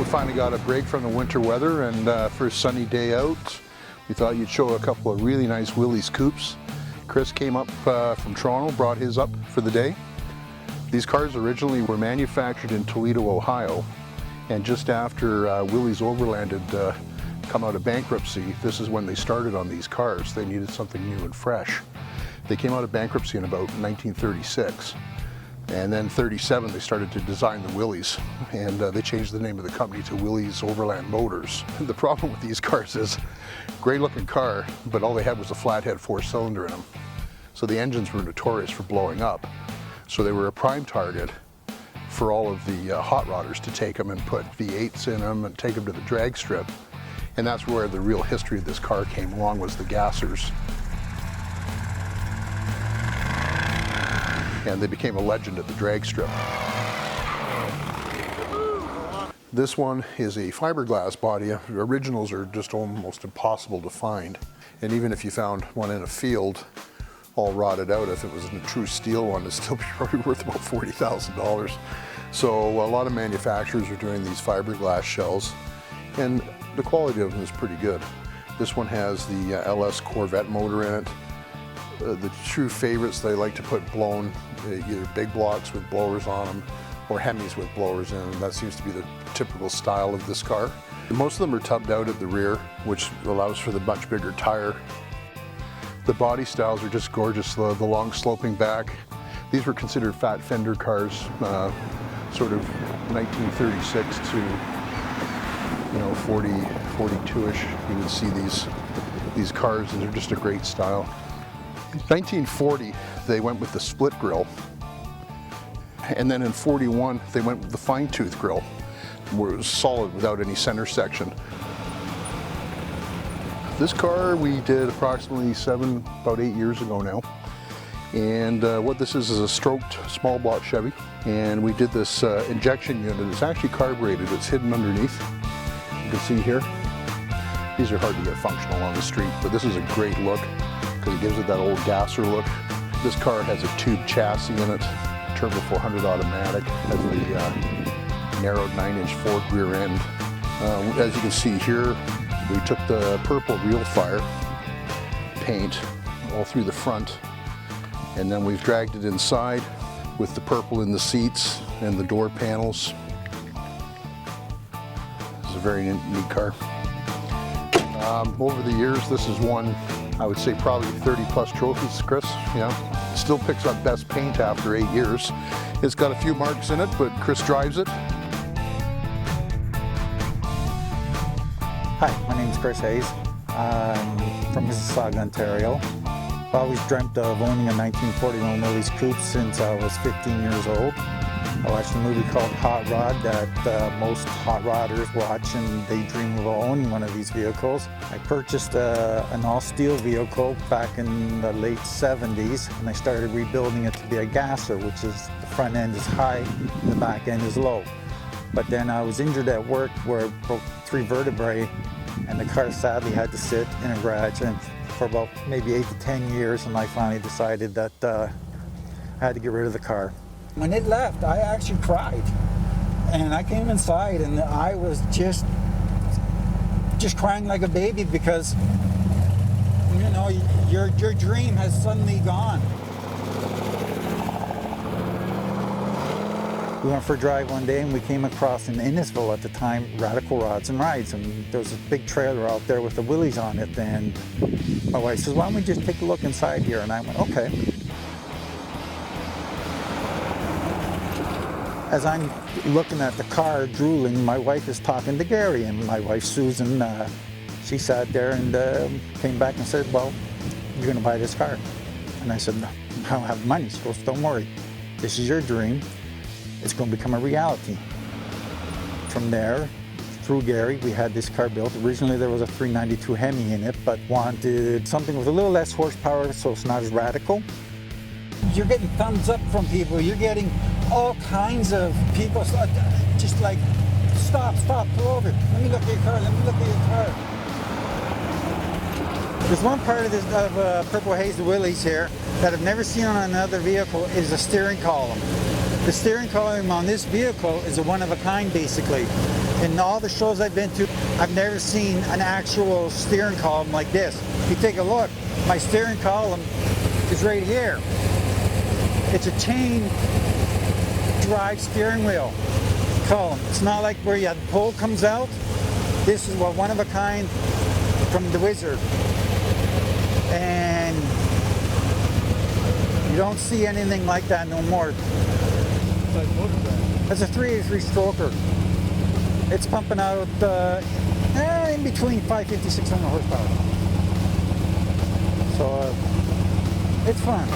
finally got a break from the winter weather, and for a sunny day out, we thought you'd show a couple of really nice Willys Coupes. Chris came up from Toronto, brought his up for the day. These cars originally were manufactured in Toledo, Ohio, and just after Willys-Overland had come out of bankruptcy, this is when they started on these cars. They needed something new and fresh. They came out of bankruptcy in about 1936. And then 37, they started to design the Willys, and they changed the name of the company to Willys-Overland Motors. The problem with these cars is, great looking car, but all they had was a flathead 4-cylinder in them. So the engines were notorious for blowing up. So they were a prime target for all of the hot rodders to take them and put V8s in them and take them to the drag strip. And that's where the real history of this car came along, was the gassers. And they became a legend at the drag strip. This one is a fiberglass body. The originals are just almost impossible to find. And even if you found one in a field all rotted out, if it was a true steel one, it'd still be probably worth about $40,000. So a lot of manufacturers are doing these fiberglass shells, and the quality of them is pretty good. This one has the LS Corvette motor in it. The true favorites, they like to put blown, either big blocks with blowers on them or Hemis with blowers in them. That seems to be the typical style of this car. Most of them are tubbed out at the rear, which allows for the much bigger tire. The body styles are just gorgeous, the long sloping back. These were considered fat fender cars, sort of 1936 to 40, 42-ish. You would see these cars, and they're just a great style. In 1940, they went with the split grille, and then in 41, they went with the fine tooth grille, where it was solid without any center section. This car we did approximately about 8 years ago now, and what this is a stroked small block Chevy, and we did this injection unit. It's actually carbureted, it's hidden underneath. You can see here. These are hard to get functional on the street, but this is a great look, because it gives it that old gasser look. This car has a tube chassis in it, turbo 400 automatic, has the narrowed 9-inch fork rear end. As you can see here, we took the purple real fire paint all through the front, and then we've dragged it inside with the purple in the seats and the door panels. This is a very neat car. Over the years, this is one, I would say probably 30+ trophies, Chris. Still picks up best paint after 8 years. It's got a few marks in it, but Chris drives it. Hi, my name is Chris Hayes. I'm from Mississauga, Ontario. I've always dreamt of owning a 1941 Willys Coupe since I was 15 years old. I watched a movie called Hot Rod that most hot rodders watch, and they dream of owning one of these vehicles. I purchased an all-steel vehicle back in the late 70s, and I started rebuilding it to be a gasser, which is the front end is high and the back end is low. But then I was injured at work where I broke 3 vertebrae, and the car sadly had to sit in a garage and for about maybe 8 to 10 years, and I finally decided that I had to get rid of the car. When it left, I actually cried, and I came inside and I was just crying like a baby, because your dream has suddenly gone. We went for a drive one day, and we came across in Innisfil at the time Radical Rods and Rides, and there was a big trailer out there with the Willys on it, and my wife says, why don't we just take a look inside here? And I went, okay. As I'm looking at the car, drooling, my wife is talking to Gary, and my wife Susan, she sat there and came back and said, well, you're going to buy this car. And I said, no, I don't have money. She goes, don't worry, this is your dream. It's going to become a reality. From there, through Gary, we had this car built. Originally there was a 392 Hemi in it, but wanted something with a little less horsepower so it's not as radical. You're getting thumbs up from people. You're getting all kinds of people just like, stop, pull over. Let me look at your car, let me look at your car. There's one part of this Purple Haze Willys here that I've never seen on another vehicle is a steering column. The steering column on this vehicle is a one of a kind basically. In all the shows I've been to, I've never seen an actual steering column like this. If you take a look, my steering column is right here. It's a chain drive steering wheel column. It's not like where the pole comes out. This is one of a kind from the Wizard. And you don't see anything like that no more. It's a 383 stroker. It's pumping out in between 550 600 horsepower. So it's fun.